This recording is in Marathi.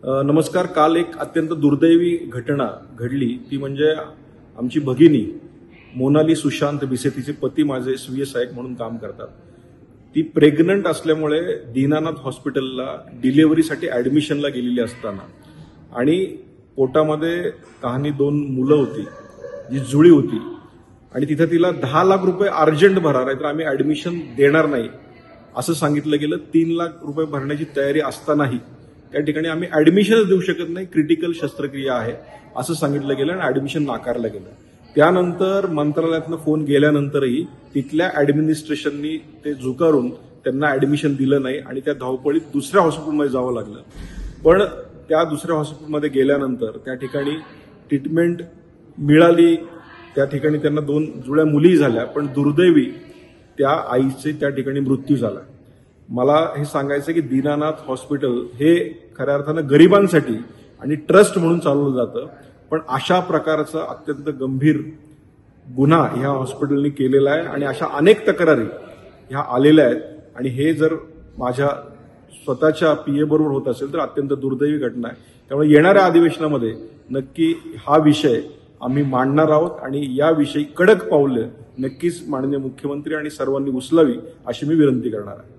नमस्कार. काल एक अत्यंत दुर्दैवी घटना घडली, ती म्हणजे आमची भगिनी मोनाली सुशांत बिसे, तिचे पती माझे SVSIक म्हणून काम करतात. ती प्रेग्नंट असल्यामुळे दीनानाथ हॉस्पिटलला डिलिव्हरीसाठी ऍडमिशनला गेलेली असताना आणि पोटामध्ये कहाणी 2 मुलं होती, जी जुळी होती आणि तिथे तिला 10 लाख रुपये अर्जंट भरा, नाहीतर आम्ही ऍडमिशन देणार नाही असं सांगितलं गेलं. 3 लाख रुपये भरण्याची तयारी असतानाही त्या ठिकाणी आम्ही ऍडमिशनच देऊ शकत नाही, क्रिटिकल शस्त्रक्रिया आहे असं सांगितलं गेलं आणि ऍडमिशन नाकारलं गेलं. त्यानंतर मंत्रालयातनं फोन गेल्यानंतरही तिथल्या ऍडमिनिस्ट्रेशननी ते झुकारून त्यांना ऍडमिशन दिलं नाही आणि त्या धावपळीत दुसऱ्या हॉस्पिटलमध्ये जावं लागलं. पण त्या दुसऱ्या हॉस्पिटलमध्ये गेल्यानंतर त्या ठिकाणी ट्रीटमेंट मिळाली, त्या ठिकाणी त्यांना 2 जुळ्या मुली झाल्या, पण दुर्दैवी त्या आईचे त्या ठिकाणी मृत्यू झाला. मला हे सांगायचं की दीनानाथ हॉस्पिटल हे खऱ्या अर्थानं गरिबांसाठी आणि ट्रस्ट म्हणून चालवलं जातं, पण अशा प्रकारचा अत्यंत गंभीर गुन्हा ह्या हॉस्पिटलने केलेला आहे आणि अशा अनेक तक्रारी ह्या आलेल्या आहेत आणि हे जर माझ्या स्वतःच्या PA बरोबर होत असेल तर अत्यंत दुर्दैवी घटना आहे. त्यामुळे येणाऱ्या अधिवेशनामध्ये नक्की हा विषय आम्ही मांडणार आहोत आणि याविषयी कडक पावलं नक्कीच माननीय मुख्यमंत्री आणि सर्वांनी उचलावी अशी मी विनंती करणार आहे.